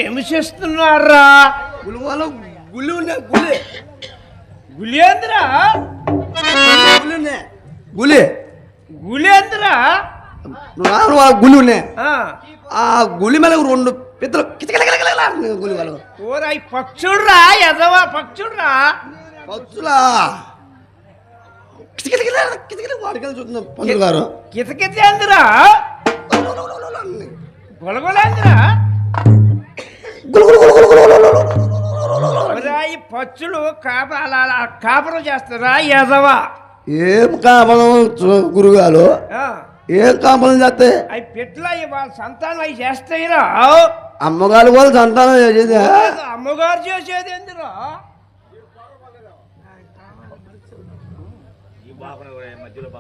ఏమి చేస్తున్నారా? గులేంద్రా గులేంద్రా గులి ఆ గులి మీద రెండు పెద్దలు గులి వాళ్ళు ఓరాయి పక్షుడ్రా ఎదవా పక్షుడ్రా పక్షులా వాడికెళ్ళి చూస్తున్నాం పంతులు గారు కితకితేంద్రా గొలగొలేంద్రా ఈ పచ్చులు కాపరం చేస్తారా ఎదవా? ఏం కాపలం గురుగారు ఏం కాపలం చేస్తే అవి పెట్ల వాళ్ళ సంతానం అవి చేస్తాయిరా. అమ్మగారు వాళ్ళ సంతానం చేసేది అమ్మగారు చేసేది ఎందురా? మధ్యలో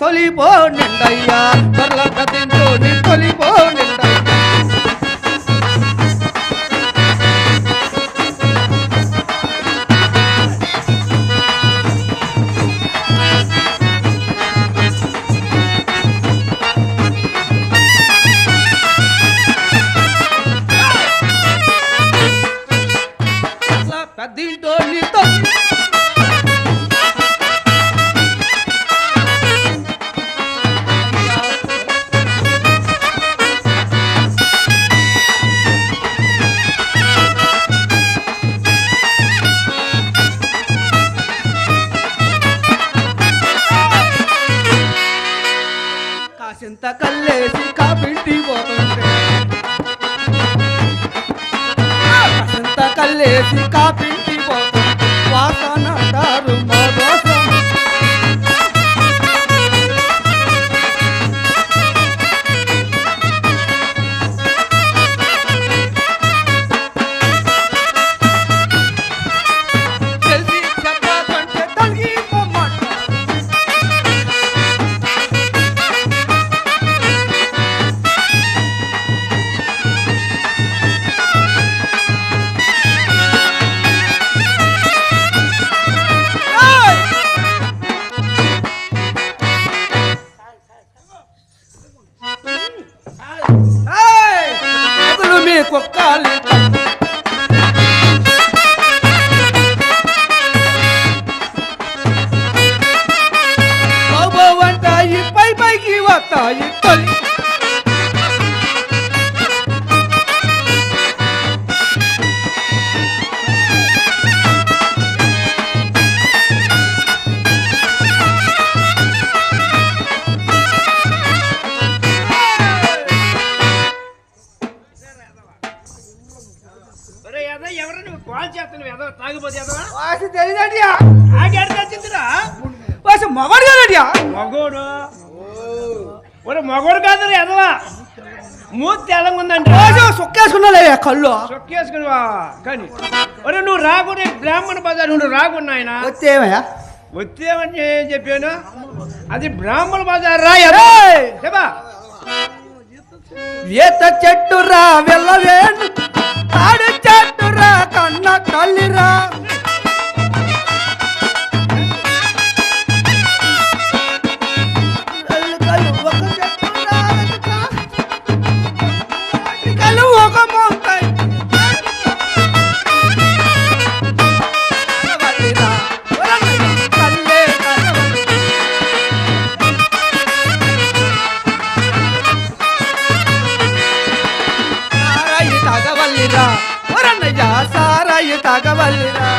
తొలిపో నిండయ్యా తొలిపో నిండయ్యా పెద్దింటో నీతో కాసింత కల్లేసి కాబింటి పోతుంటే కాసింత కల్లేసి కాబింటి పోతుంటే వాసన అంటారు మా దోసం తెలిసి చెప్పాలంటే తొలగిపోమాట కుక్కాలి బాబోవంటాయి పైకి వస్తాయి తొలి ఎవరు కాల్ చేస్తాను ఎదవ తాగిపోతే ఎదవా తెలియదటియా తెచ్చిందిరా మగడు కాదటియా మగోడు ఒరే మగోడు కాదు ఎదవా మూతి తెలంగా ఉందండి సొక్కేసుకున్నా కళ్ళు సొక్కేసుకున్నావా కానీ ఒరే నువ్వు రాకుండా బ్రాహ్మణ బజార్ నువ్వు రాకుండా ఆయన వచ్చేమయ్యా వచ్చేమని చెప్పాను అది బ్రాహ్మణ బజార్ రా చెప్పా ఈత చెట్టురా వెళ్ళవేను తాడి చెట్టురా కన్న కల్లిరా ఒక మొంకాయ సారాయి తాగవల్లిరా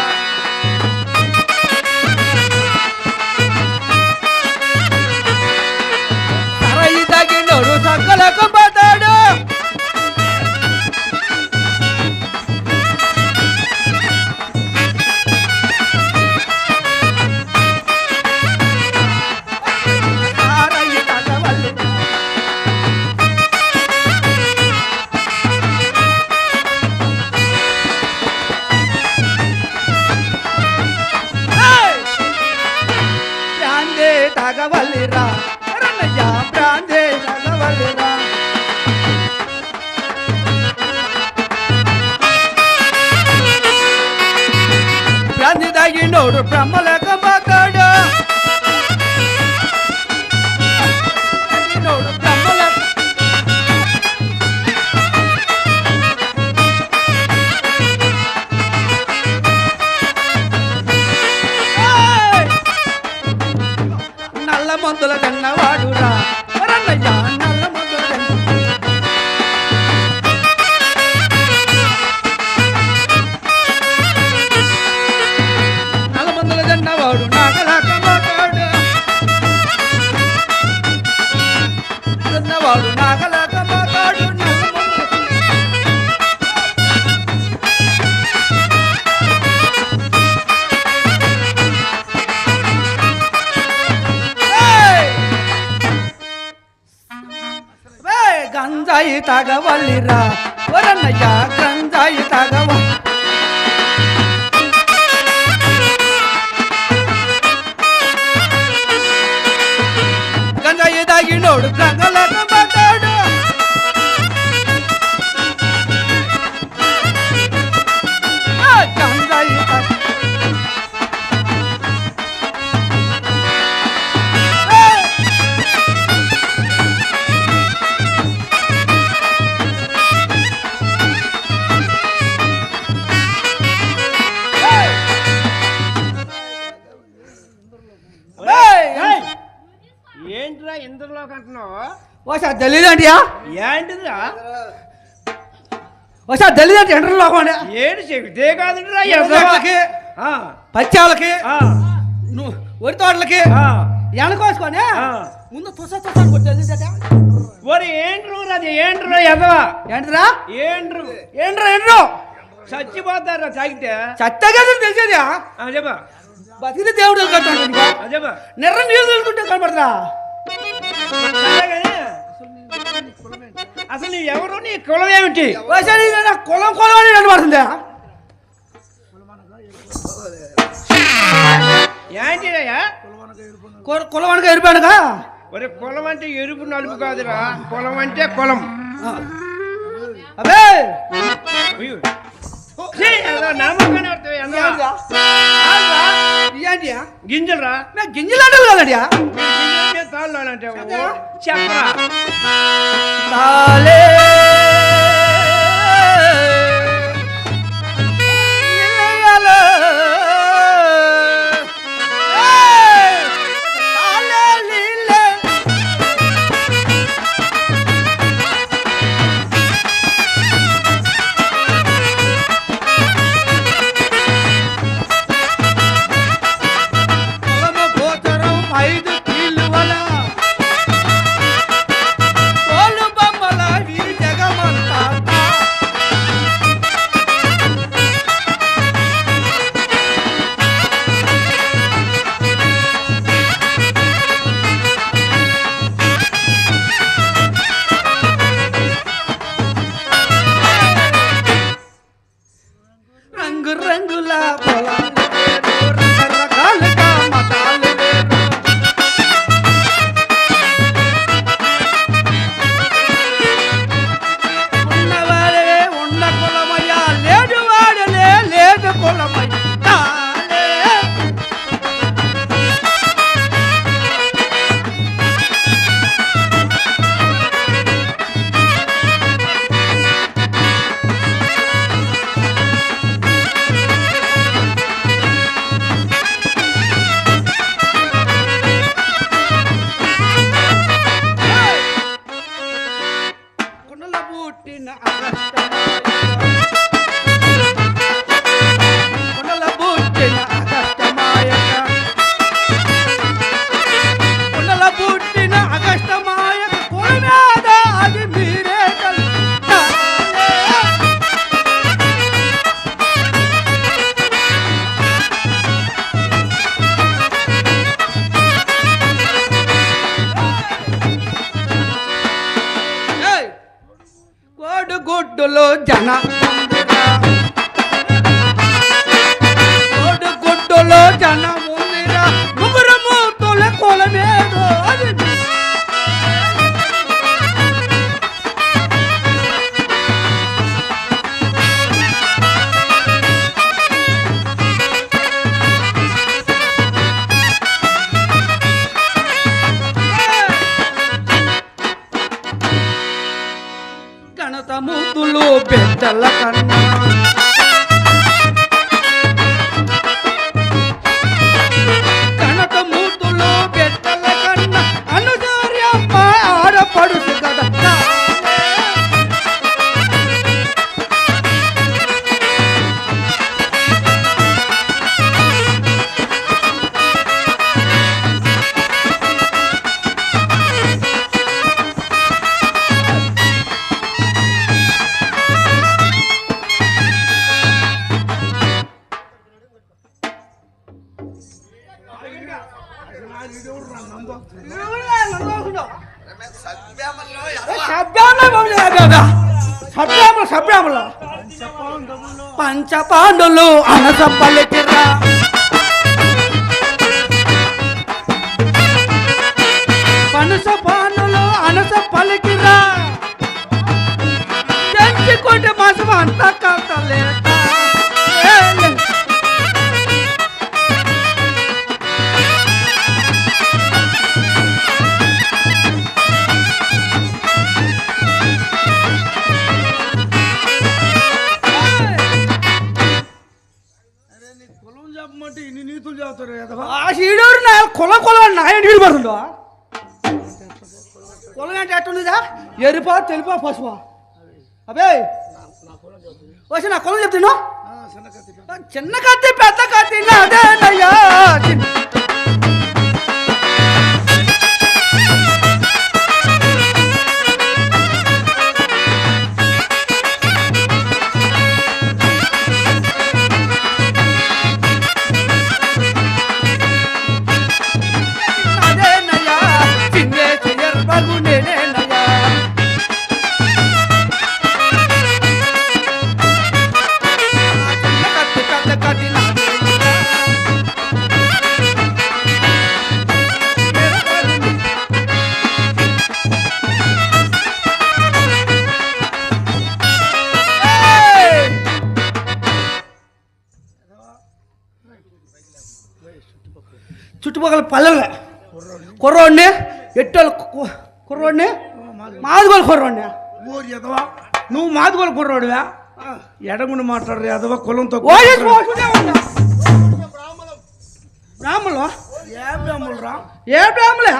తగినోడు బ్రహ్మలేక మాతాడు తగినోడు బ్రహ్మలేక నల్ల మందుల కన్నవాడురా వరన్నయ్య నల్ల మందుల నల్ల మందుల కన్నవాడు నాగలాక మాట్లాడు కన్నవాడు నాగలాక మాట్లాడు నల్ల మందుల గంజాయి తాగవల్లిరా వరన్నయ్య గంజాయి తాగవ గంజాయి తాగినోడు గంగలకు పడ్డాడు గంజాయి ఏంటిరా ఇంద్రలోకి అంటున్నావు? ఒకసారి తెలియదంటియా ఏంటిదిరా? ఒకసారి తెలియదంటే ఎంటర్ లోకండి ఏడు చెబితే కాదురా పచ్చాలకి వరి తోటలకి వెనకోసుకొని ముందు తుస తుసాను తెలియదట ఒరి ఏంట్రు అది ఏంట్రు ఎదవా ఏంటిరా ఏంట్రు ఏంట్రా ఏంట్రు చచ్చిపోతారా తాగితే చత్తగా తెలిసేదా చెప్పా బతికితే దేవుడు కట్టాడు చెప్పా నెర్ర నీళ్ళు తెలుసుకుంటే కనపడతా అసలు నీ ఎవరు నీ కులం ఏమిటి? కులం కులం అని కనపడుతుందా ఏంటిదయ్యా? కులం అనగా ఎరిపాడుగా ఒరే కులం అంటే ఎరుపు నలుపు కాదురా, కులం అంటే కులం. అబే గింజలరా గింజలు అంటే కదడియా తాళ్ళు అంటే చెప్పరా తాలే రంగుల పొలాలు రకరకాలుగా మతాలు ఉన్నవాడే ఉన్న కులమయ్యా లేడు వాడలే లేదు కులమయ్య గుడ్డులో జన గుడ్డులో జన ముందిరా ముగ్గురము తొల కొలమేదో అది మూతులు బిడ్డల కన్నా కనక మూతులు బిడ్డల కన్నా అనుసూర్యమ్మ ఆడపడుసు కదా పంచపాండులు అనస పలికిరా పనస పాండులు అనస పలికిరా తెంచుకుంటే మాసం అంతా కలతలేక చెప్పమంటే ఇన్ని నీతులు చెబుతారు ఎదవా. కొల కొల నాయ నీళ్ళు పడుతుందో కొలం అంటే ఎట్టుందిదా ఎరుపా తెలుపా పసుపా అబే వచ్చి నా కొలం చెప్తున్నా చిన్న కత్తి పెద్ద కత్తి అదేనయ్యా చుట్టుపక్కల పల్లెలే కుర్రోడిని ఎట్టోళ్ళు కుర్రోడిని మాదిగోలు కుర్రోడిని ఊరు ఎదవా నువ్వు మాదిగోలు కుర్రోడివా ఎడగుండి మాట్లాడరు ఎదవా కులంతో బ్రాహ్మణులు ఏ బ్రాహ్మణులు రా ఏ బ్రాహ్మణులే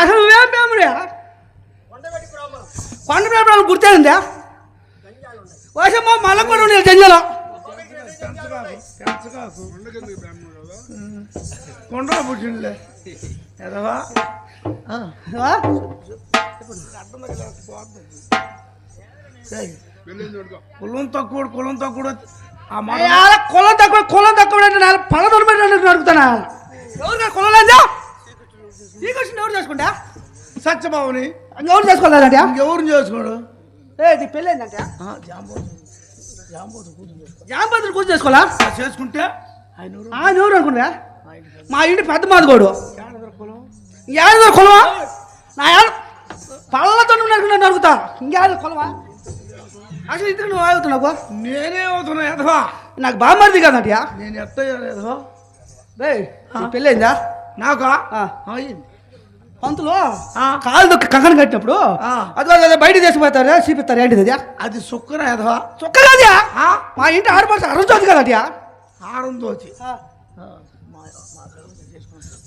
అసలు నువ్వేం బ్రాహ్మణుడే కొండ బ్రాహ్మణులు గుర్తేందా వచ్చమ్మా మళ్ళీ కూడా ఉండేది జంజలో కొండలో పుట్టిండులే ఎదవా కులం తక్కువ ఆ కులం తక్కువ అంటే పళ్ళ పెట్టి అడుగుతానా ఎవరు కులం లేదా నీకు వచ్చింది ఎవరు చేసుకుంటా సత్యబాబుని ఎవరు చేసుకోలేదంటే ఎవరు చేసుకోడు నీ పెళ్ళి ఏంటంటే జాంబోతులు కూర్చు చేసుకోవాలా చేసుకుంటే ఆయన ఎవరు అనుకున్నా మా ఇంటి పెద్ద మాదిగోడు ఏదో కొలవా నా పళ్ళతో నరుకుతా ఇంకేదో కొలవా అసలు ఇద్దరు నువ్వు ఆగుతున్నావు నేనే అవుతున్నా ఎదవా నాకు బామ్మర్ది కదటియా నేను ఎత్తయ్యా ఎదవా పెళ్ళైందా నాకా పంతులు కాలు దొక్కి కంకణ కట్టినప్పుడు అది బయట తీసుకుపోతారా చూపిస్తారు ఏంటిది అది అది సుక్కరా ఎదవా చుక్క కాదా మా ఇంటి ఆడపడుచు అరుంచోదు కదటియా ఆరుందోచి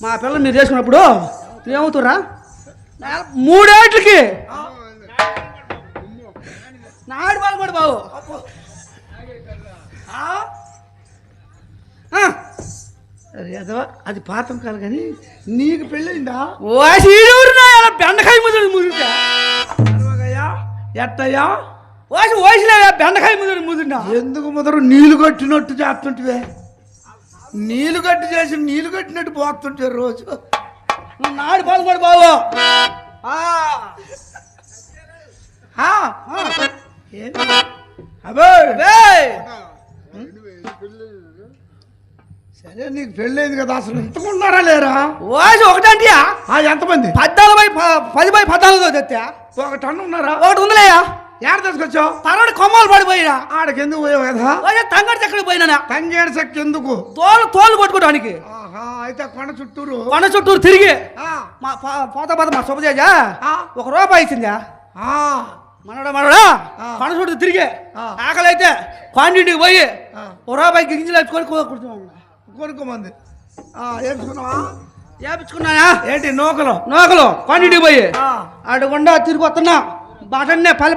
మా పిల్లలు మీరు చేసుకున్నప్పుడు ఏమవుతురా 3 ఏట్లకి నాడు బాగుపడు బాబు ఎదవా అది పాతం కాదు కానీ నీకు పెళ్ళయిందా బెండకాయ ముదురుతా ఎట్టయ్యా వయసులే బెండకాయ ముదురునా ఎందుకు ముదరు నీళ్లు కట్టినట్టు చేస్తుంటే నీళ్లు కట్టి చేసి నీళ్లు కట్టినట్టు పోతుంటే రోజు నాడు బాగుపడు బాబు అబే సరే నీకు పెళ్ళైంది కదా అసలు ఎంతకున్నారా లేరా వయసు ఒకటంటియా ఎంతమంది 10/14 తెచ్చా ఒక టన్ను ఉన్నారా ఒకటి ఉందిలేయా ఏడ తీసుకొచ్చావు పరవాడి కొమ్మలు పడిపోయినా ఆడకి ఎందుకు పోయావు కదా తంగడి చెక్కడికి పోయినా తంగేడు చెక్క ఎందుకు తోలు కొట్టుకోవడానికి అయితే కొండ చుట్టూరు తిరిగి పోతా మా శుభజేజ 1 రూపాయి ఇచ్చిందా మనడా పనసొట్టు తిరిగి ఆకలి అయితే క్వాంటిటీకి పోయి ఓ రూపాయికి గింజలు వేసుకొని కూర్చున్నాను. కొనుక్కోమంది వేసుకున్నావా? వేపించుకున్నాయా? ఏంటి నూకలు క్వాంటిటీకి పోయి అడుగుండా తిరిగి వస్తున్నా. బాటన్నే పల్లె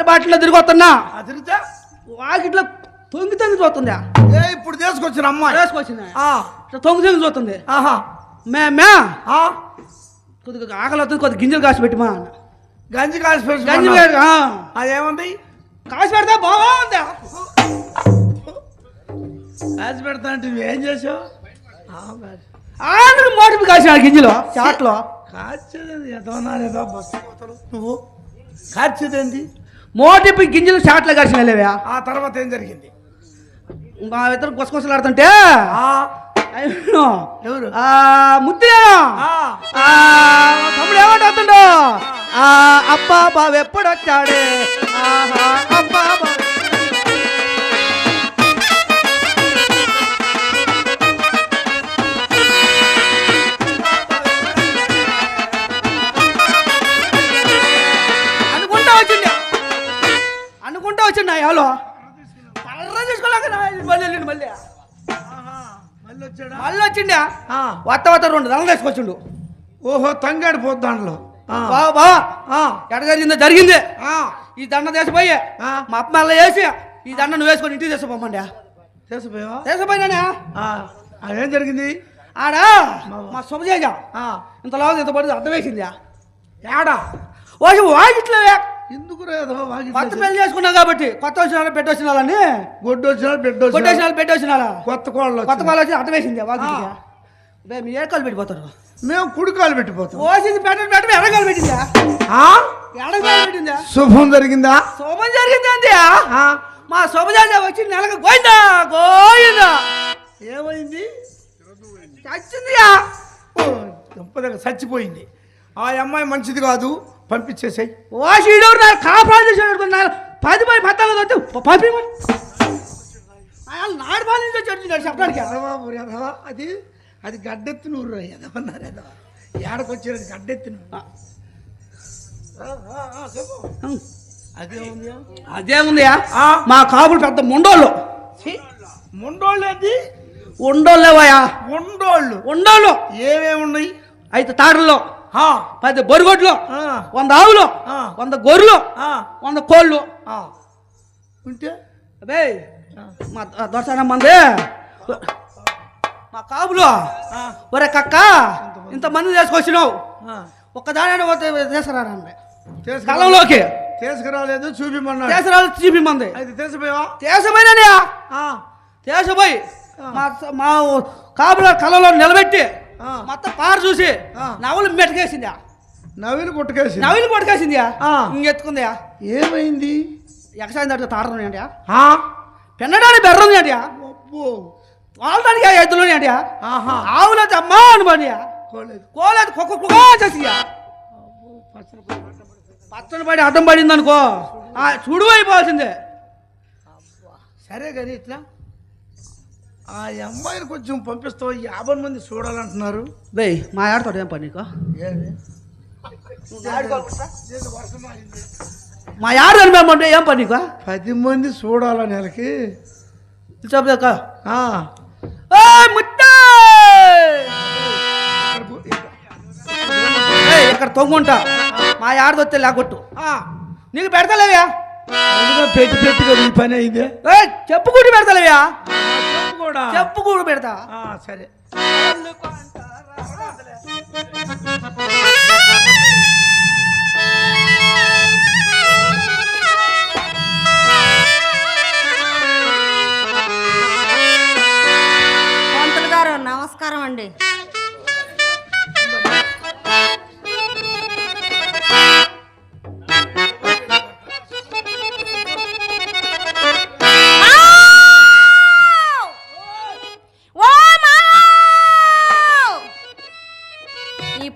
బాటల్లో తిరిగి వస్తున్నా. తిరిగితే వాకిట్లో తొంగి చూస్తుందా? ఇప్పుడు తీసుకొచ్చిన అమ్మాయి వేసుకొచ్చిందా? తొంగి చూస్తుంది. మే కొద్దిగా ఆకలి వస్తుంది, కొద్దిగా గింజలు కాసి పెట్టిమా అన్న. గంజి కాసి పెట్టి గంజి అదేముంది కాసి పెడతా బాగుందా? కాసి పెడతా అంటే నువ్వేం చేసావు? మోటిపి కాసిన గింజలు చాట్లో కాచేది ఎదవనాలేదా బస్సు పోతారు నువ్వు? కాచేదేంది? మోటిపి గింజలు చాట్లో కాసిన లేవా? ఆ తర్వాత ఏం జరిగింది? మా ఇద్దరు గుసగుసలాడుతుంటే ఎవరు ముద్దే తమ్ముడు ఏమంటుండో అబ్బా బాబు ఎప్పుడు వచ్చాడే అబ్బా బాబు. అనుకుంటా వచ్చిండా యాలో కర్ర తీసుకోలేక మళ్ళీ మళ్ళీ వచ్చిండా వత్త 2 దళం తీసుకొచ్చిండు. ఓహో తంగాడు పోద్దు దాంట్లో బాబా ఎడ జరిగింది ఈ దండ దేశపోయి మా అప్ప మళ్ళీ వేసి ఈ దండ నువ్వు వేసుకొని ఇంటికి తీసుకుపోమండి. తీసుకుపోయినా ఏం జరిగింది? ఆడా మా శుభజేజ ఇంత లావు ఇంత పడి అర్థం వేసింది. ఏడా వాకిట్లో ఎందుకు కొత్త పెళ్లి చేసుకున్నాం కాబట్టి కొత్త వచ్చిన పెట్టి వచ్చిన వాళ్ళని గొడ్డు వచ్చిన పెట్టి వచ్చిన కొత్త కోళ్ళు వచ్చి అర్థం వేసింది. వాకిట్లో మీ ఏకాలు పెట్టిపోతారు, మేము కుడికాలు పెట్టిపోతాం. ఓసింది పెట్టడం ఎడగాలు పెట్టిందా? ఎడగాలు పెట్టిందా? శుభం జరిగిందా? శుభం జరిగింది అంతే. మా శుభజాజ వచ్చి నెలకు గోయిందా ఏమైంది? చచ్చిందియా. చచ్చిపోయింది. ఆ అమ్మాయి మంచిది కాదు, పంపించేసాయి. ఓసీడు కాపురాలు చేసి 10 పత్తాలు పంపి నాడు బాల నుంచి వచ్చి చెప్పడానికి అది అది గడ్డెత్తిన ఊరు ఎదవన్నారు ఎదవ ఏడకొచ్చేది గడ్డెత్తిన. అదేముంది మా కాపులు పెద్ద ముండోళ్ళు. ముండోళ్ళు ఏంటి? ఉండోళ్ళేవయా ఉండోళ్ళు ఏమేమి ఉన్నాయి? 5 తాడుల్లో 10 బొరిగొడ్లు 100 ఆవులు 100 గొర్రెలు 100 కోళ్ళు ఉంటే అదే మా దర్శనం మంది మా కాపులు. ఒరే కక్క ఇంతమంది తీసుకొచ్చినావు ఒక్కదాని తీసుకురానండి కలంలోకి. తీసుకురాలేదు చూపిమన్నా. చూపిమంది అయితే తీసుకుపోయావా? తీసుకుపోయి మా కాపుల కళలో నిలబెట్టి మొత్తం పారు చూసి నవ్వులు మెట్టుకేసిందా? నవ్వులు కొట్టుకేసింది. ఇంకెత్తుకుందా? ఏమైంది? ఎగసాయం దాంట్లో తాడరం ఏంటి? పెన్నడానికి బెర్రం ఏంటి? వాళ్ళడానికి ఎద్దులోని ఏంటి? ఆవులో అమ్మా అనుకోండి కోలేదు కుక్క చేసి పచ్చని పడి అడ్డం పడింది అనుకో చూడు అయిపోవాల్సిందే. సరే కానీ ఇట్లా ఆ అమ్మాయిని కొంచెం పంపిస్తావు. 50 మంది చూడాలంటున్నారు. బయ్ మా ఆడతాడు ఏం పని నీకు? మా ఆడ కనిపించమంటే ఏం పని నీకు? 10 మంది చూడాల నెలకి చెప్పక ఇక్కడ తొంగుంటా మా ఆడదొస్తే లేకొట్టు నీకు పెడతలేవా? పెట్టి కదా ఈ పని అయింది. చెప్పుకుంటూ పెడతలేవా? చెప్పు కూడా పెడతా. సరే పంతులు గారు నమస్కారం అండి.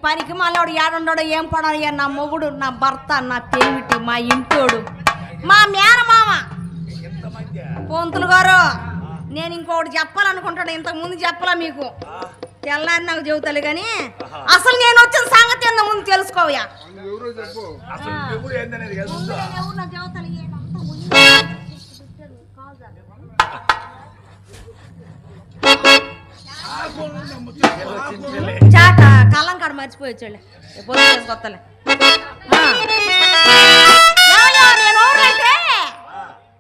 పనికి మళ్ళీ ఏడుండడు ఏం పడాలి? నా మొగుడు, నా భర్త, నా పెనిమిటి, మా ఇంటోడు, మా మేనమామ. పంతులు గారు నేను ఇంకొకటి చెప్పాలనుకుంటాను, ఇంతకు ముందు చెప్పలా మీకు. తెల్లారి నాకు చెబుతాను కానీ అసలు నేను వచ్చిన సంగతి ఏందో ముందు తెలుసుకోవయా. చాట కళ్ళం కాడ మర్చిపోయొచ్చాడు కొత్తలే.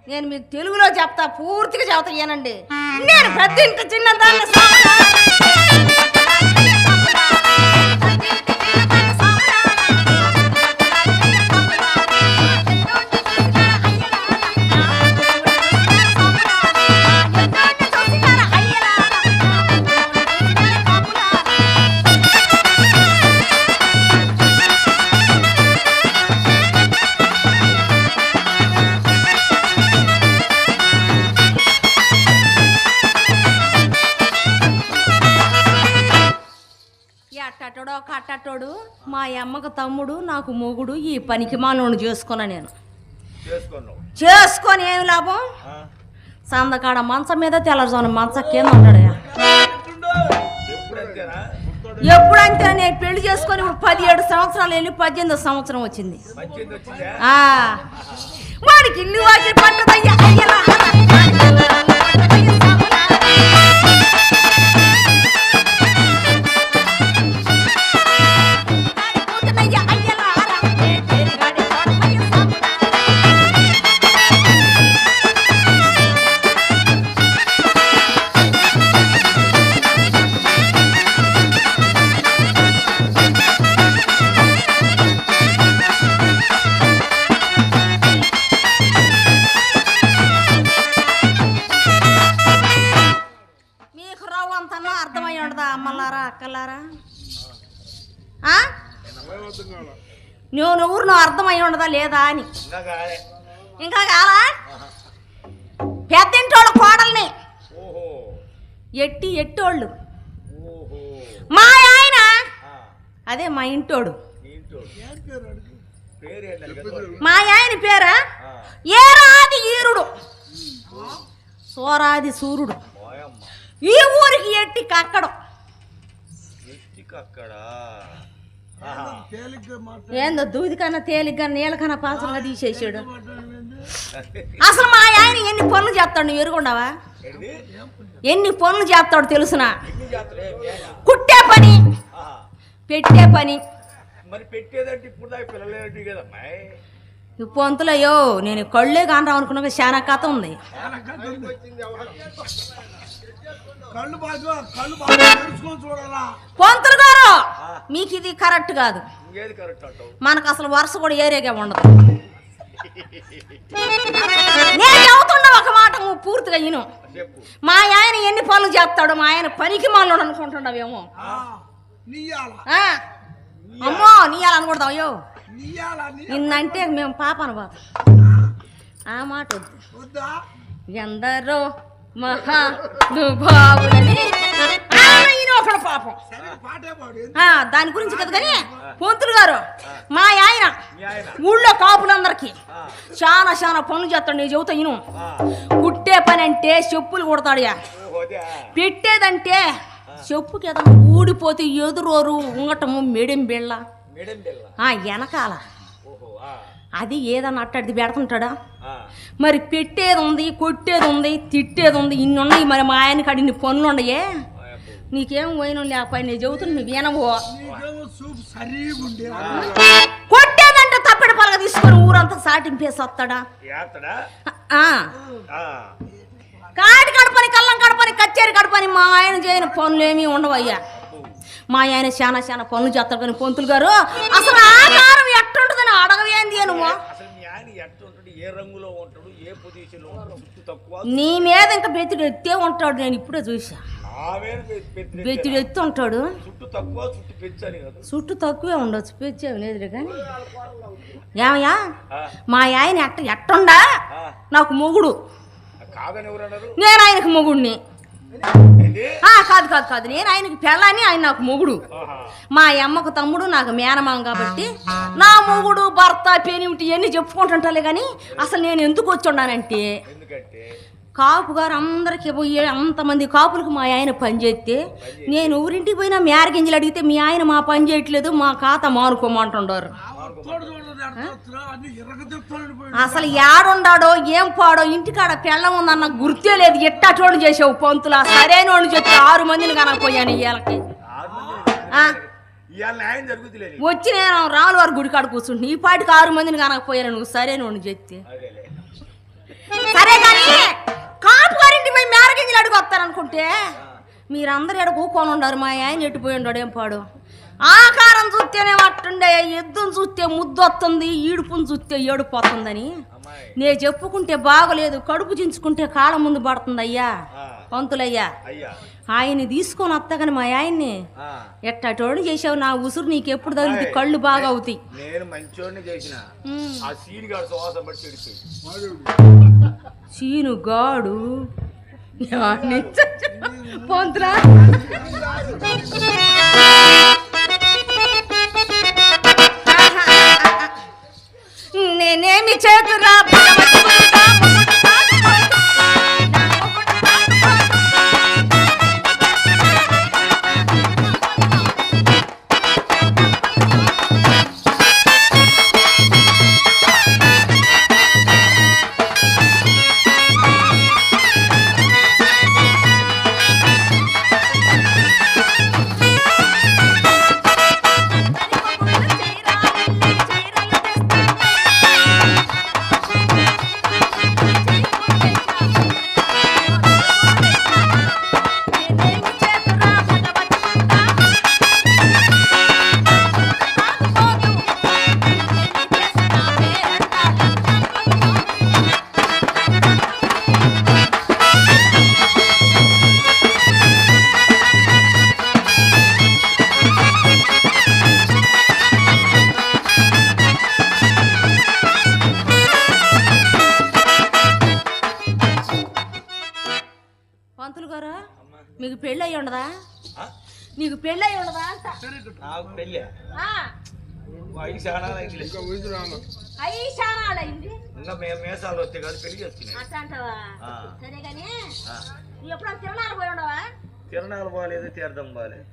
నేను మీకు తెలుగులో చెప్తా, పూర్తిగా చెబుతా ఏనండి. నేను పెద్ద ఇంటి చిన్న దాన్ని కట్టటోడు మా అమ్మకు తమ్ముడు నాకు మొగుడు ఈ పనికి మాలోను చేసుకున్నా. నేను చేసుకొని ఏమి లాభం? సందకాడ మంచం మీద తెల్లజోన మంచం కింద ఉన్నాడు. ఎప్పుడంటే నేను పెళ్లి చేసుకొని ఇప్పుడు 17 సంవత్సరాలు వెళ్ళి 18వ సంవత్సరం వచ్చింది. వాడికి ఇల్లు వాకి పట్టదయ్యా. అర్థమై ఉండదా అమ్మలారా అక్కలారా? నువ్వు నువ్వు అర్థమై ఉండదా లేదా అని. ఇంకా కాలా పెద్దింటోళ్ళ కోడల్ని ఎట్టోళ్ళు మా ఆయన, అదే మా ఇంటోడు. మా ఆయన పేరా ఏరాది ఈరుడు సోరాది సూర్యుడు. ఈ ఊరికి ఎట్టి కక్కడం. ఏందో దూది కన్నా తేలిగ్గా నీళ్ళ కన్నా పాసంగా తీసేసాడు. అసలు మా ఆయన ఎన్ని పనులు చేస్తాడు నువ్వు ఎరుగుండవా? ఎన్ని పనులు చేస్తాడు తెలుసునా? కుట్టే పని, పెట్టే పని. పొంతులయ్యో నేను కళ్ళే కానరావు అనుకున్నా, చాలా కథ ఉంది. పొంతులు గారు మీకు ఇది కరెక్ట్ కాదు. మనకు అసలు వరుస కూడా ఏరియాగా ఉండదు. నేను చెబుతున్నా ఒక మాట నువ్వు పూర్తిగా విను. మా ఆయన ఎన్ని పనులు చేస్తాడు, మా ఆయన పనికి మాలోడు అనుకుంటున్నావేమో. అమ్మో నీయాలనుకుంటాం. అయ్యో నిన్నంటే మేము పాపను బాబు ఆ మాట వద్దు. ఎందరో మహానుభావులని ఒకడు పాపం దాని గురించి కదా. కానీ పొంతులు గారు మా ఆయన ఊళ్ళో కాపులందరికి చాలా చాలా పనులు చేస్తాడు. నేను చెబుతా ఇను. కుట్టే పని అంటే చెప్పులు కుడతాడుయా. పెట్టేదంటే చెప్పుకి ఏదైనా ఊడిపోతే ఎదురోరు ఉంగటము మెడెం బిళ్ళ వెనకాల అది ఏదన్నా అట్టడిది పెడుతుంటాడా? మరి పెట్టేది ఉంది, కొట్టేది ఉంది, తిట్టేది ఉంది, ఇన్ని ఉన్నాయి. మరి మా ఆయన కాడ ఇన్ని పనులు ఉండయే. నీకేం పోయిన లేకపోయి నేను చెబుతున్నా నువ్వు వినవో. కొట్టేదంటే తప్పెడు పలక తీసుకొని ఊరంతా సాటింపేసి వస్తాడా? కాటి కడపని, కళ్ళం కడపని, కచ్చేరి కడపని మా ఆయన చేయని పనులు ఏమీ ఉండవయ్యా. మా ఆయన చాలా చాలా పనులు చేస్తాడు. కానీ పొంతులు గారు అసలు ఆకారం ఎట్టుంటుందని అడగవేంది నువ్వు? నీ మీద ఇంకా బెత్తుడు ఎత్తే ఉంటాడు. నేను ఇప్పుడే చూసా. బెత్తుడు ఎత్తి ఉంటాడు. చుట్టూ తక్కువే ఉండొచ్చు, పెంచేవి లేదు. కానీ ఏమయ్యా మా ఆయన ఎట్టుండా నాకు మొగుడు. నేను ఆయనకు మొగుడిని. కాదు కాదు కాదు నేను ఆయనకి పెళ్ళాని, ఆయన నాకు మొగుడు. మా అమ్మకు తమ్ముడు, నాకు మేనమామ. కాబట్టి నా మొగుడు భర్త పెనిమిటి ఎన్ని చెప్పుకుంటుంటాలే. కానీ అసలు నేను ఎందుకు వచ్చి ఉన్నానంటే కాపు గారు అందరికి పోయి అంతమంది కాపులకు మా ఆయన పని చేస్తే నేను ఊరింటికి పోయినా మేరగింజలు అడిగితే మీ ఆయన మా పని చేయట్లేదు మా ఖాతా మానుకోమంటుండారు. అసలు ఏడుండాడో ఏం పాడో ఇంటికాడ పెళ్ళం ఉందన్న గుర్తే లేదు. ఎట్టా చోటు చేసావు పంతులు సరైన వాడిని చెప్పి 6 మందిని కనకపోయాను ఇవాళకి. వచ్చి నేను రాముల వారి గుడికాడ కూర్చుంటున్నా ఈ పాటికి 6 మందిని కనకపోయాను నువ్వు సరైన వాడిని చెప్తే. సరే కానీ కాపు గారింటి పోయి మేరగింజలు అడిగి వస్తారనుకుంటే మీరందరూ ఎడ కూకొని ఉండారు. మా ఆయన ఎట్టిపోయి ఉన్నాడు ఏం పాడు. ఆకారం చూస్తేనే అట్టుండే ఎద్దును చూస్తే ముద్దు వస్తుంది ఈడుపుని చూస్తే ఏడుపు వస్తుందని నేను చెప్పుకుంటే బాగలేదు. కడుపు చించుకుంటే కాళ్ళ ముందు పడుతుంది అయ్యా పంతులయ్యా. ఆయన్ని తీసుకొని వస్తాగాని మా ఆయన్ని ఎట్టోడు చేసావు నా ఉసురు నీకు ఎప్పుడు తగిలితే కళ్ళు బాగా అవుతాయి. సీను గాడు పంతులా నేనేమి చేతురా పంతులు గారు మీకు పెళ్ళి అయ్యి ఉండదా? నీకు పెళ్ళి అయ్యి ఉండదా అంట. సరే కానీ ఎప్పుడు తిరణాలు పోయి ఉండవా? తిరణాలు పోలేదు తీర్థం పోలేదు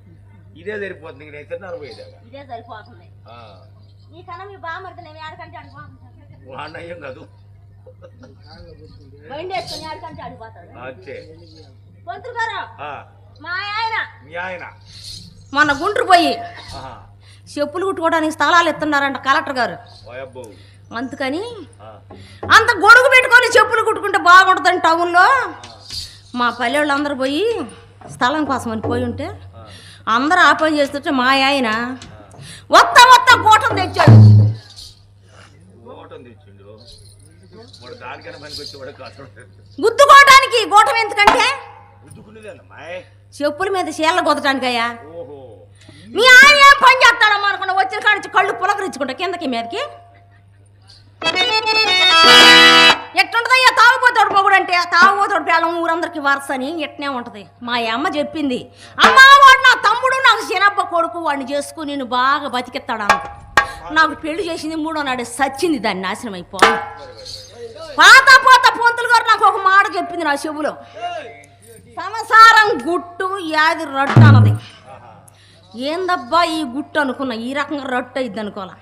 ఇదే సరిపోతుంది. నేను తిరణాలు పోయేదా ఇదే సరిపోతుంది. ఈ కన్నా మీ బామర్ది నేను ఆడకంటే అడిపోతుంది అన్నయ్యం కాదు బండి వేసుకొని ఆడకంటే అడిపోతాడు. పంతులు గారు మా ఆయన మొన్న గుంటూరు పోయి చెప్పులు కుట్టుకోవడానికి స్థలాలు ఇస్తున్నారంట కలెక్టర్ గారు. అందుకని అంత గొడుగు పెట్టుకొని చెప్పులు కుట్టుకుంటే బాగుంటుందని టౌన్లో మా పల్లె వాళ్ళు అందరూ పోయి స్థలం కోసం అని పోయి ఉంటే అందరూ ఆ పని చేస్తుంటే మా ఆయన వత్త గోటం తెచ్చాడు. గుద్దుకోవడానికి గోటం ఎందుకంటే చెప్పుల మీద చీరలు కుదటానికి అయ్యా. మీ ఆయన ఏం పని చేస్తాడమ్మా అనుకున్నా వచ్చిన కాడి నుంచి కళ్ళు పులకరించుకుంటా కిందకి మీదకి. ఎట్లుంటదయ్యా తాగుపోతాడు మొగుడు అంటే తాగుపోతాడు పేలం ఊరందరికి వరుస అని ఎట్నే ఉంటది. మా అమ్మ చెప్పింది అమ్మా వాడు నా తమ్ముడు నాకు చిన్నప్ప కొడుకు వాడిని చేసుకుని నేను బాగా బతికిస్తాడు అన్న. నాకు పెళ్లి చేసింది 3వ నాడే సచ్చింది దాన్ని నాశనం అయిపోయి. పాత పంతులు గారు నాకు ఒక మాట చెప్పింది నా చెవులో. సంసారం గుట్టు యాది రట్టు అన్నది. ఏందబ్బా ఈ గుట్టు అనుకున్నా ఈ రకంగా రట్టు అయింది అనుకోలే.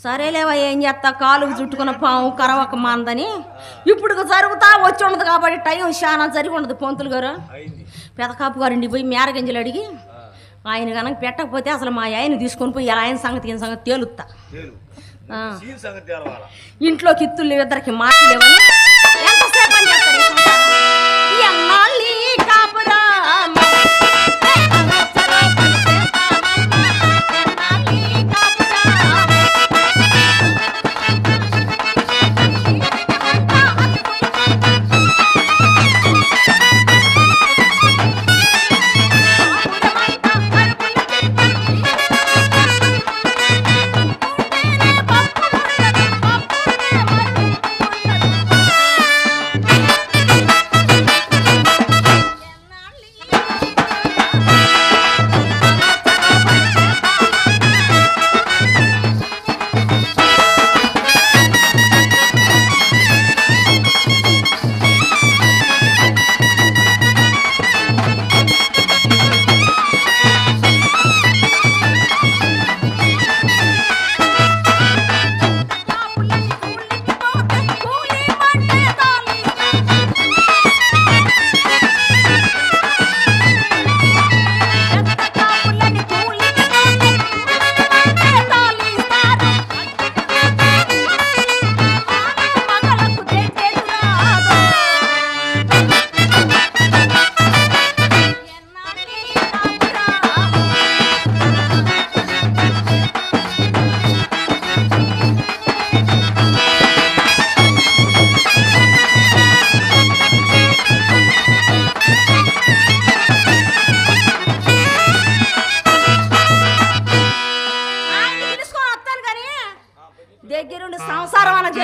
సరేలేవా ఏం చేస్తా కాలుకు చుట్టుకున్న పాము కరవక మందని ఇప్పుడు జరుగుతా వచ్చి ఉండదు కాబట్టి టైం చాలా జరిగి ఉండదు. పంతులు గారు పెదకాపు గారిండి పోయి మేరగింజలు అడిగి ఆయన కనుక పెట్టకపోతే అసలు మా ఆయన తీసుకొని పోయి ఆయన సంగతి ఈయన సంగతి తేలుతా. ఇంట్లో కిత్తులు ఇద్దరికి మాటలేవని ఎంతసేపు అని చేస్తారు.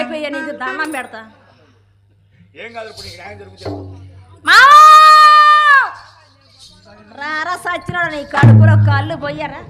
అయిపోయా నీకు దండం పెడతా. ఏం కాదు ఇప్పుడు నీకు న్యాయం జరుగుతుంది. మావా రారా సచ్చినాడు నీ కడుపులో కళ్ళు పోయారా.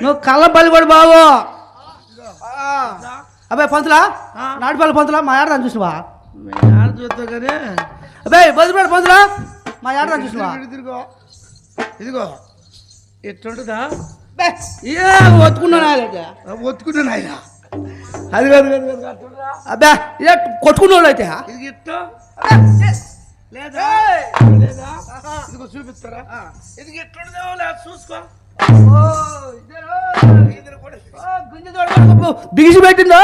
నువ్వు కళ్ళపల్లి కూడా బాబు. అబ్బాయి పంతులా నాటిపల్లి పంతులా మా ఆడదాన్ని చూసివా? చూస్తా కానీ అబ్బాయి బదుపేట పంతులా మా ఆడదాన్ని చూసివా? ఇదిగో ఇదిగో ఎట్టుంటుందా? ఒత్తుకున్నాను ఒత్తుకున్నాను ఆయన. అది కాదు అబ్బా ఇదే కొట్టుకున్న అయితే ఇది ఇట్ట లేదా లేదా ఇదిగో చూపిస్తారా? ఇది ఎట్లుంటుందేమో లేదా చూసుకో. బిగిసి పెట్టిందో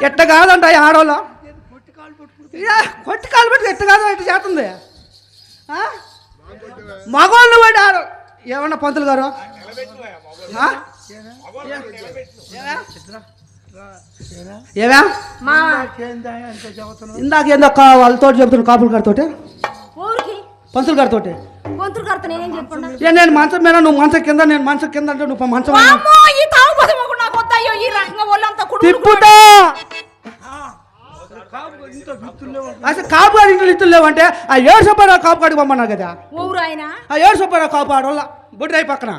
ఎట్ట కాదంట ఆడవాళ్ళు కొట్టి కాలు పెట్టి ఎట్ట కాదు ఎట్ట చేస్తుంది మగవాళ్ళు పడి ఆడ ఏమన్నా పంతులు గారు ఏమా ఇందాక ఏందో వాళ్ళతో చెప్తున్నా కాపుల గారితో పంతులు గారితో నేను మంచం మీద నువ్వు మంచం కింద నేను మంచం కింద అంటే నువ్వు మంచం తిప్పుతా అసలు కాపు గారి ఇంట్లో ఇత్తులు లేవంటే ఆ 7 సూపారావు కాపు కాడికి పంపన్నా కదా. ఆ 7 సూపారావు కాపు ఆడోళ్ళ బుడ్రాయి పక్కన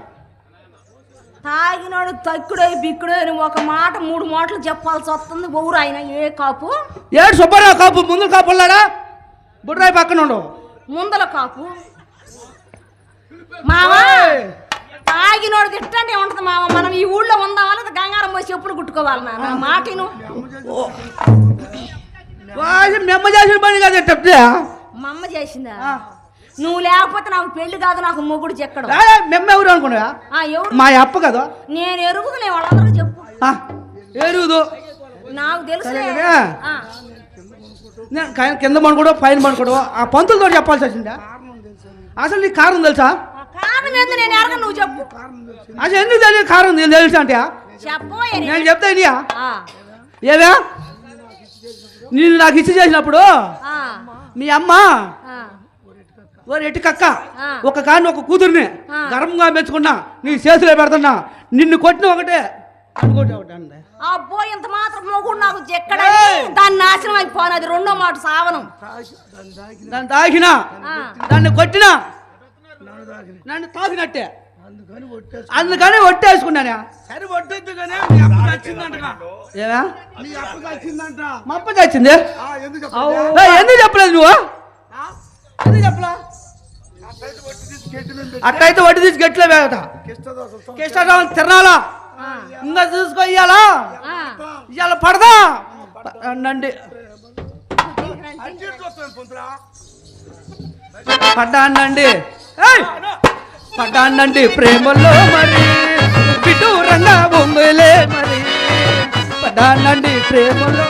తాగినాడు తక్కుడే బిక్కుడే అని ఒక మాట 3 మాటలు చెప్పాల్సి వస్తుంది. ఊరు ఆయన ఏ కాపు 7 సూపారావు కాపు ముందుల కాపు ఉన్నాడా బుడ్రాయి పక్కన ఉండవు ముందల కాపు మావా తాగినోడు తిట్టంటే ఉంటది మామ. మనం ఈ ఊళ్ళో ఉందామా లేదా గంగారం పోయి చెప్పులు కుట్టుకోవాలి నా మాటను. మెమ్మ చేసిన పని కదా చెప్తే మా అమ్మ చేసిందా? నువ్వు లేకపోతే నాకు పెళ్లి కాదు నాకు మొగుడు చెక్కడు. మెమ్మ ఎవరు అనుకున్నా? మా అప్ప కదా. నేను ఎరుగుదు నేను వాళ్ళందరూ చెప్పు ఎరుగుదు నాకు తెలుసు. కింద పనుకోడు పైన పనుకోడు ఆ పంతులతో చెప్పాల్సి వచ్చిందా? అసలు నీకు కారణం తెలుసా? కారణం ఏంది నేను ఎరగ నువ్వు చెప్పు. అసలు ఎందుకు తెలియదు కారణం నేను తెలుసా అంటే చెప్పబోయే నేను చెప్తా ఇనియా ఏవా నేను నాకు ఇచ్చి చేసినప్పుడు మీ అమ్మ ఎట్టి కక్క ఒక కాని ఒక కూతుర్ని గర్వంగా మెచ్చుకున్నా నీ చేతిలో పెడుతున్నా నిన్ను కొట్టిన ఒకటే అబ్బో ఇంత మాత్రం మొగుడు నాకు చెక్కడని దాన్ని నాశనం అయిపోయినది. రెండో మాట సావనం. దాన్ని తాగినా దాన్ని కొట్టినా నన్ను తాగినట్టే అందుకని ఒట్టేసుకున్నానా? సరే ఒట్టొద్దు కానీ మీ అప్పకి వచ్చిందంట. ఏవా మీ అప్పకి వచ్చిందంట. మా అప్పకి వచ్చింది ఎందుకు చెప్పలేదు నువ్వు? ఎందుకు చెప్పలా? అట్టయితే వడ్డీ తీసి గట్లే వేట కిష్టం తిరణాలా ఇంకా చూసుకో ఇయ్యాలా ఇవాళ పడదా నండి పడ్డానండి పడ్డానండి ప్రేమలో మరి విటూరంగా బొంగులే మరి పడ్డానండి ప్రేమలో.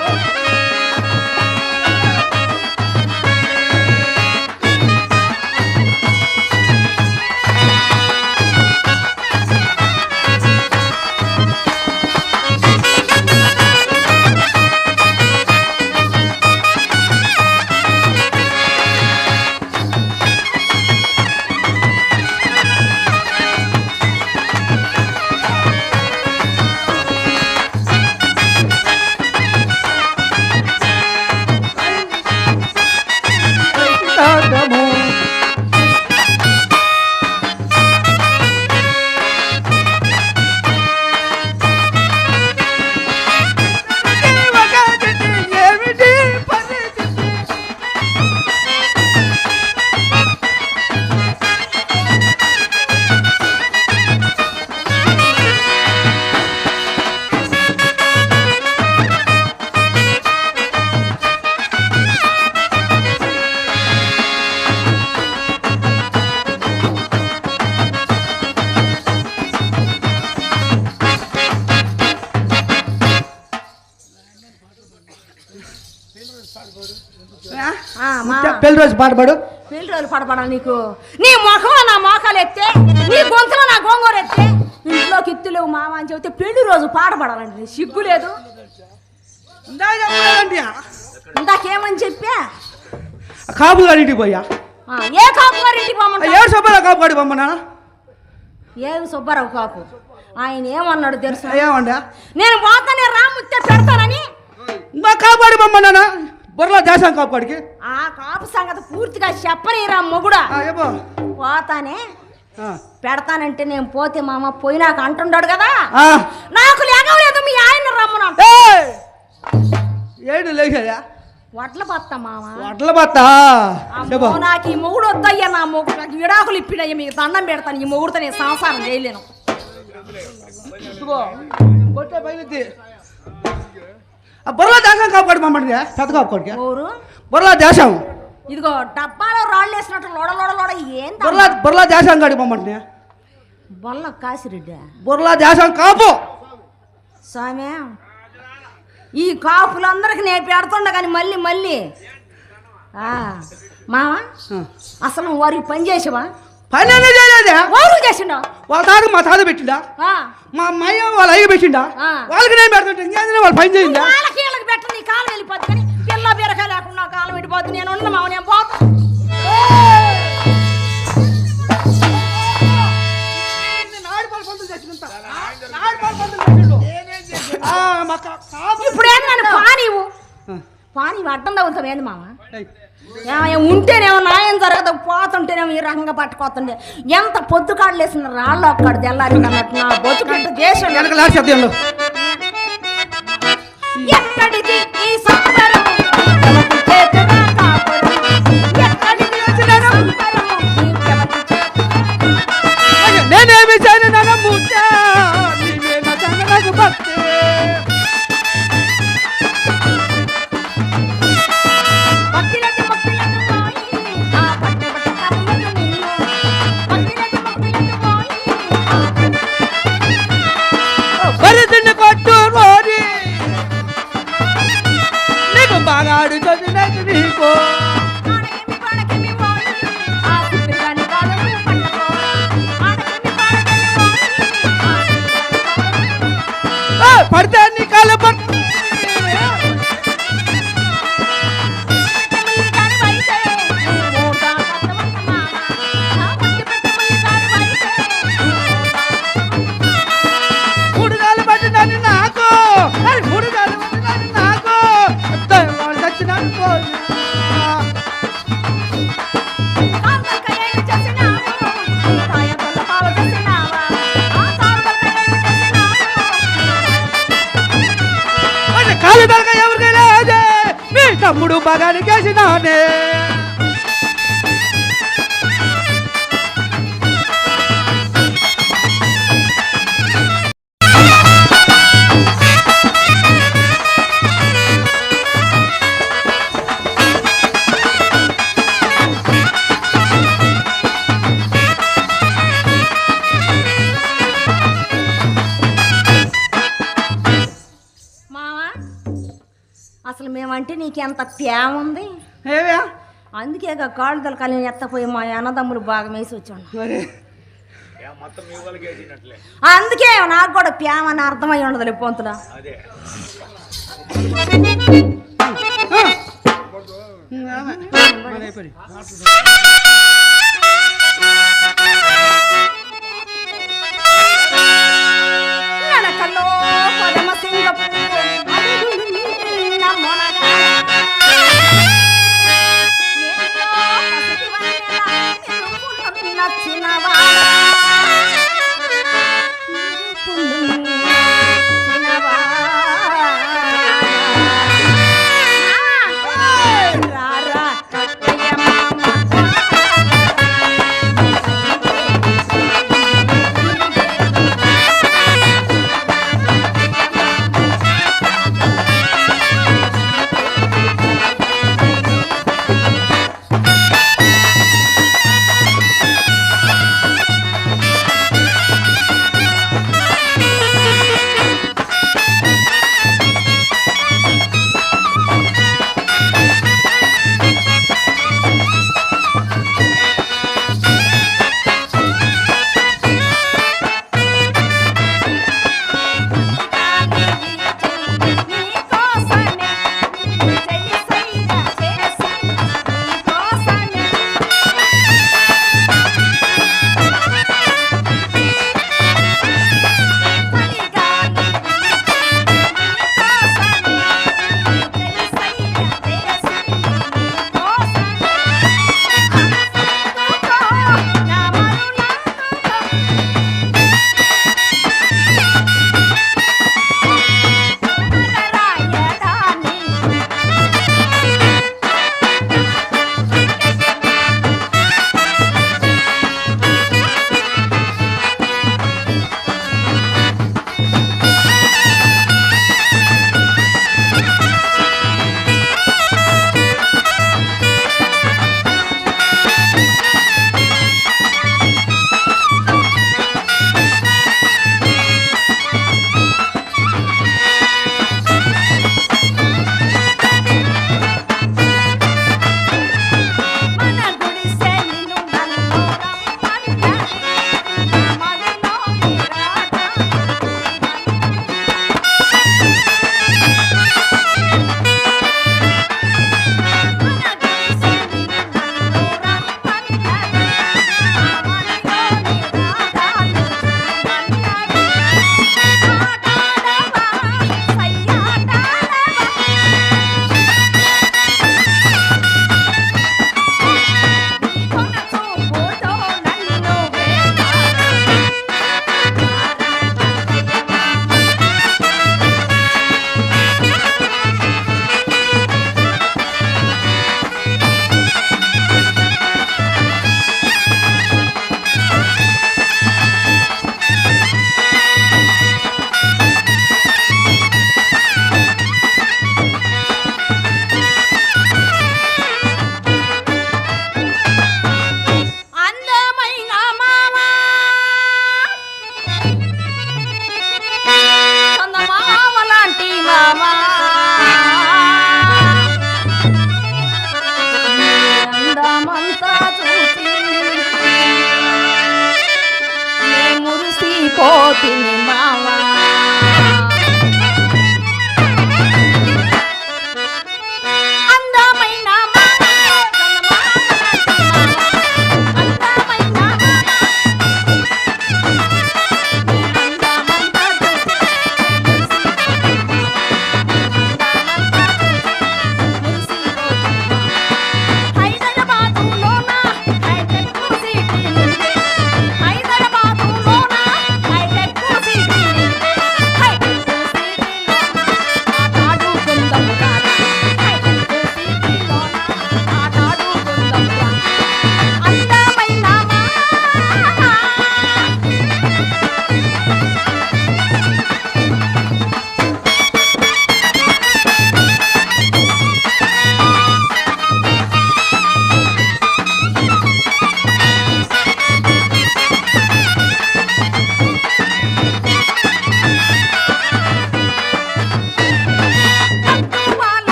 పెళ్లి రోజు పాట పాడు. పెళ్లి రోజులు పడపడాలి నీకు. నీ ముఖంలో నా మోకాలు ఎత్తే, నీ గొంతులో నా గోంగూర ఎత్తే, ఇంట్లోకి ఎత్తులేవు మామ అని చెబితే పెళ్లి రోజు పాట పడాలండి. సిగ్గు లేదు. ఇందాకేమని చెప్పా? కాపు గారింటికి పోయా. ఏ కాపు గారింటికి పోమన్నా? ఏ సుబ్బారావు కాపు గారికి పోమన్నా? ఏమి సుబ్బారావు కాపు? ఆయన ఏమన్నాడు తెలుసా? ఏమండా? నేను పోతానే రాముత్తే పెడతానని. మా కాపు గారికి పోమన్నా? బొర్రలో దేశం కాపు గారికి. ఆ కాపు సంగతి పూర్తిగా చెప్పనీరా మొగుడా. పోతానే పెడతానంటే నేను పోతే మామ పోయినాక అంటున్నాడు కదా, నాకు లేగలేదు మీ ఆయన రమ్మను. ఏడు లేచా వడ్ల బత్త మామ. వడ్ల బత్త. నాకు ఈ మొగుడు వద్దయ్యా. నా మొగుడు నాకు విడాకులు ఇప్పినయ్యా. మీకు దండం పెడతాను. ఈ మొగుడుతో నేను సంసారం చేయలేను. బొర్రలో దేశం కాపు కాడి మమ్మండి. పెద్ద కాపు కాడికి ఊరు బొర్రలో దేశం. ఇదిగో డబ్బాలో రాళ్ళు వేసినట్టు లోడ లోడ లోడ. ఏం బొర్రలో దేశం కాడి మమ్మండి. బొల్ల కాసిరెడ్డి. బొర్రలో దేశం కాపు. స్వామి ఈ కాపులందరికి నేను పెడుతుండ కానీ మళ్ళీ మళ్ళీ మామ అసలు వారికి పని చేసావా? పని చేయలేదా? వారు చేసిండా? వాళ్ళ తాత మా తాత పెట్టిండా? మా అమ్మాయి వాళ్ళ అయ్య పెట్టిండా? వాళ్ళకి నేను పెడుతుంటే ఇంకేంది వాళ్ళు పని చేయిందా? వాళ్ళకి వీళ్ళకి పెట్ట నీ కాలం వెళ్ళిపోద్ది కానీ పిల్ల బీరకాయ లేకుండా కాలం వెళ్ళిపోద్ది. నేను ఉన్న మామ నేను పోతా. ఇప్పుడు ఏంది నన్ను పానీవు పానీ అడ్డం తగ్గుతావు. ఏంది మామ? ఉంటేనేమో న్యాయం జరగదు, పోతుంటేనేమో ఈ రకంగా పట్టుకోతుండే. ఎంత పొద్దుకాడలు వేసిన రాళ్ళు ఒక్కడు తెల్లారి అన్నట్టు నా బొచ్చుకంటే దేశం ఎక్కడికి ఈ సంబరం నేనేమి చేయను పరిధిని కొట్టు రోరి నీకు బాగా ఆడుతుంది నీకు. పడితే నీ కాలు మూడుగాలు పట్టినని నాకు మూడుగాలు పట్టినని నాకు చచ్చినాను. కాలు దొరక ఎవరికైనా మీ తమ్ముడు బాగానికి వేసినానే. అసలు మేమంటే నీకెంత ప్రేమ ఉంది. అందుకే కాళ్ళు తలకాలి ఎత్తపోయి మా అన్నదమ్ములు బాగా మేసి వచ్చాను. అందుకే నాకు కూడా ప్రేమ అని అర్థమై ఉండదులే పొంతులా.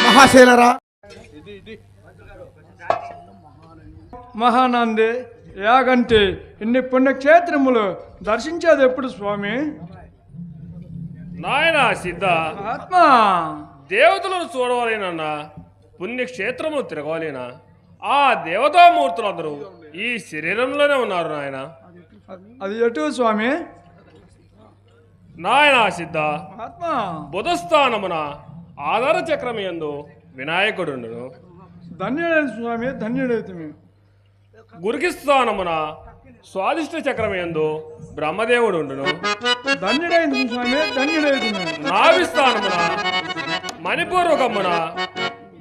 మహాశైలరా మహానంది యాగంటే ఇన్ని పుణ్యక్షేత్రములు దర్శించేది ఎప్పుడు స్వామి? నాయనా సిద్ధ, ఆత్మ దేవతలను చూడవాలేనన్నా, పుణ్యక్షేత్రములు తిరగవాలేనా? ఆ దేవతామూర్తులందరూ ఈ శరీరంలోనే ఉన్నారు నాయన. అది ఎటు స్వామి? నాయనా సిద్ధ, ఆత్మ బుధస్థానమున ఆధార చక్రం యందు వినాయకుడుండును. ధన్యుడైన స్వామి, ధన్యుడైతే గురుకిస్థానమున స్వాదిష్ట చక్రం యందు బ్రహ్మదేవుడు ఉండును. ధన్యుడైంది స్వామి, ధన్యుడైతే నాభిస్థానమున మణిపూర్వకమున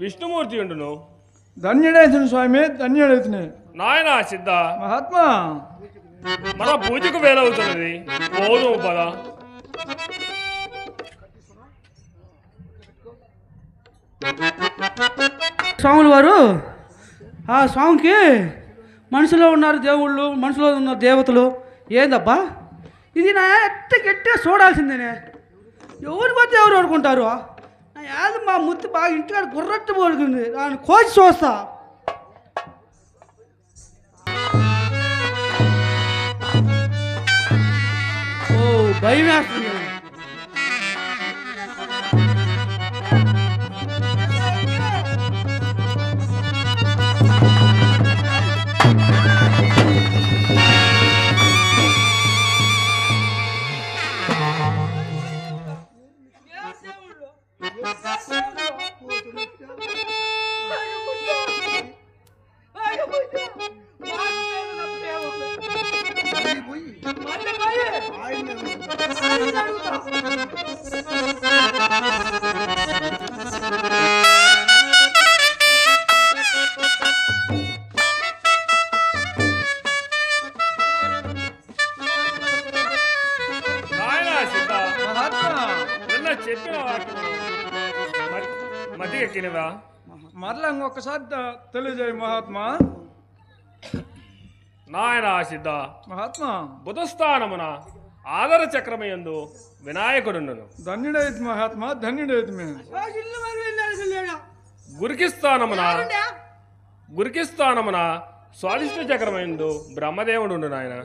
విష్ణుమూర్తి ఉండును. ధన్యుడైతే స్వామి, ధన్యుడైతే నాయనా సిద్ధ, మహాత్మ మన పూజకు వేలవుతున్నది, పోదు పద. స్వాముల వారు ఆ స్వామికి మనుషులో ఉన్నారు దేవుళ్ళు, మనుషులో ఉన్న దేవతలు. ఏందబ్బా ఇది? నా ఎట్ట గట్టిగా చూడాల్సిందేనే. ఎవరికి వచ్చి ఎవరు అనుకుంటారు? నా యాది మా ముత్తి బాగా ఇంటికాడ గుర్రట్టు పడుకుంది, దాన్ని కోసి చూస్తా. ఓ భయం వేస్తుంది. నాయనా సిద్ధ, మహాత్మా నిన్న చెప్పిన వాక్యం మతి ఎక్కినవా? మరలా ఇంకొకసారి తెలియజేయ మహాత్మా. నాయనా సిద్ధ, మహాత్మా బుధస్థానమున ఆదర చక్రమయందు వినాయకుడుండును. ధన్యుడైతు మహాత్మా, ధన్యుడైతు మేము. గురికిస్థానమున స్వాదిష్ట చక్రమయందు బ్రహ్మదేవుడు నాయన.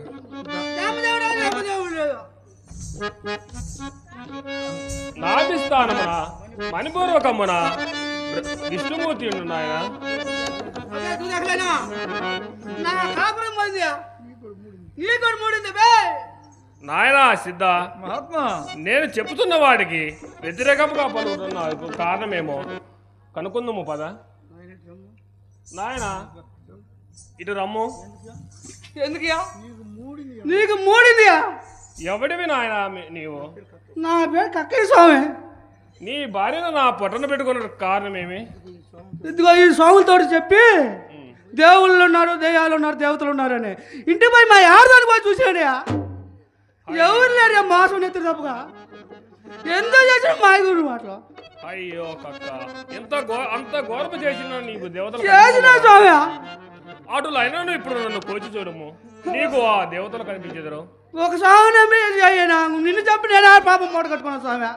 నాభిస్థానమున మణిపూర్వకమున విష్ణుమూర్తి ఉండు నాయన. నాయనా సిద్ధ, మహాత్మా నేను చెబుతున్న వాడికి వ్యతిరేకంగా పలుకుతున్న కారణమేమో కనుకుందాము పద. నాయన ఇటు రమ్ము. ఎందుకుయా నీకు మూడిందియా? ఎవడివి నాయన నీవు? నా పేరు కక్కయ్య స్వామి. నీ భార్యను నా పొట్టన పెట్టుకున్న కారణమేమి? ఇదిగో ఈ స్వాములతో చెప్పి దేవుళ్ళు ఉన్నారు, దెయ్యాలు ఉన్నారు, దేవతలు ఉన్నారని ఇంటికి పోయి మా ఆడదాన్ని పోయి చూసాడయా. ఎవరు లేరు మాసం నెత్తురు తప్పుగా ఎంతో చేసిన మాయగురు మాటలు. అయ్యో కక్క, అంత గౌరవ చేసిన నీకు దేవతలు చేసిన స్వామి అటులు అయినా ఇప్పుడు నన్ను కోచి చూడము, నీకు ఆ దేవతలు కనిపించేదరు. ఒక స్వామి నమ్మి నిన్ను చెప్పి నేను పాపం మూట కట్టుకున్నా స్వామి.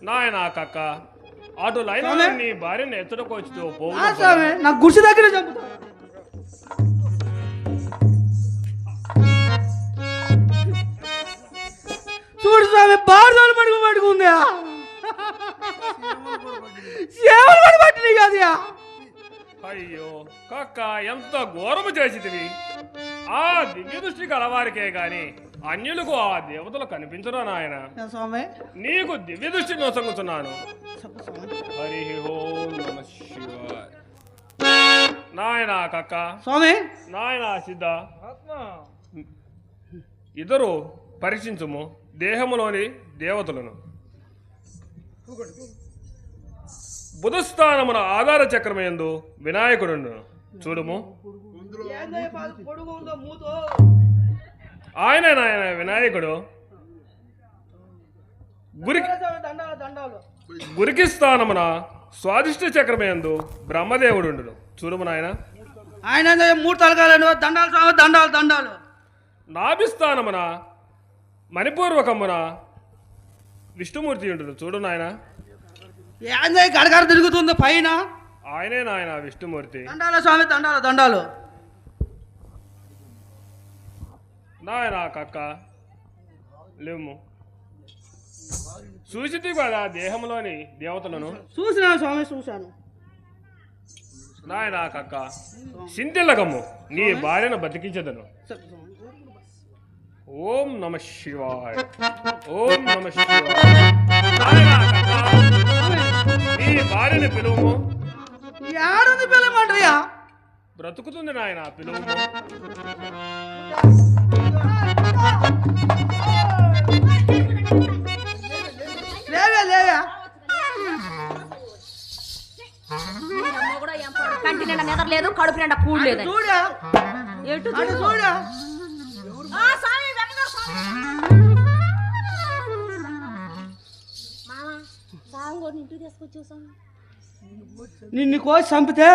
నాయనా కక్క, అటులు అయినా నీ భార్యను ఎత్తడ కోచుతూ స్వామి నాకు గుడిసె దగ్గర చంపుతా. చూడు స్వామి బారుదోలు పడుకుందా సేవలు పడి పట్టినాయి కాదయా. అయ్యో కక్క, ఎంత ఘోరము చేసితివి. ఆ దివ్య దృష్టి కలవారికే గాని అన్యులకు ఆ దేవతలు కనిపించరా నాయన. స్వామి నీకు దివ్య దృష్టి నొసంగుతున్నాను. హరి ఓం నమః శివాయ. నాయనా కక్క, స్వామి నాయనా సిద్ధ, మహాత్మా ఇద్దరు పరీక్షించుము దేహములోని దేవతలను. బుధస్థానమున ఆధార చక్రమయందు వినాయకుడు చూడుము. ఆయన నాయన వినాయకుడు గురికి స్థానమున స్వాదిష్ట చక్రమయందు బ్రహ్మదేవుడు చూడుము నాయన. ఆయన మూడు తలకాలను దండాలు స్వామి, దండాలు దండాలు. నాభిస్థానమున మణిపూర్వకమున విష్ణుమూర్తి ఉండు చూడు నాయన. ఏందో గడగడ తిరుగుతుంది పైన. ఆయనే నాయన విష్ణుమూర్తి. దండాల స్వామి, దండాలు దండాలు. నాయన కక్క లేము. చూసితి కదా దేహంలోని దేవతలను. చూసినాను స్వామి, చూశాను. నాయన కక్క, సింతిల్లకమ్ము నీ భార్యను బతికించదను. ఓం నమ శివాయ, ఓం నమ శివాయ. నాయన కక్క, నీ భార్యను పిలువము. ఏడుంది పిల్లమంటయ్యా? బ్రతుకుతుంది నాయన, పిలువము. లేవే లేవే. కంటి నిండా నిద్రలేదు, కడుపు నిండా కూడు లేదు. చూడా ఎటు అటు చూడా. ఇంటికి తీసుకొచ్చేసాం. నిన్ను కోసి చంపితే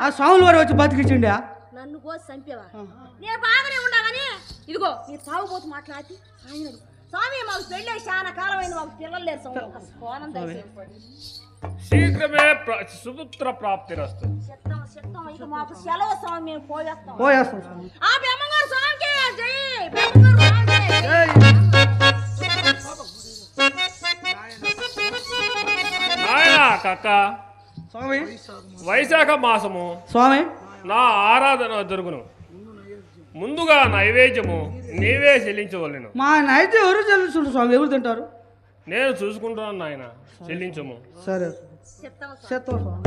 ఆ స్వాములు వారు వచ్చి బతికించిండా. నన్ను కోసి చంపేవా? నేను బాగానే ఉన్నా కానీ ఇదిగో మీరు సాగుపోతు మాట్లాడి స్వామి మాకు పెళ్ళి చాలా కాలమైన మాకు పిల్లలు లేరు స్వామి. ఒక కోణం శీఘ్రమే సుపుత్ర ప్రాప్తి రస్తు. చెప్తాం ఇక మాకు సెలవు స్వామి, మేము పోయేస్తాం. పోయేస్తాం స్వామి. ఆ బెమ్మగారు స్వామికి జై, బెమ్మగారు స్వామికి జై. నాయన కక్క, స్వామి వైశాఖ మాసము స్వామి నా ఆరాధన జరుగును. ముందుగా నైవేద్యము నీవే చెల్లించవలెను. మా నైతే ఎవరు చెల్లించుంటారు స్వామి? ఎవరు తింటారు? నేను చూసుకుంటున్నాను నాయన, చెల్లించము. సరే చెప్తాం చెప్తాం స్వామి.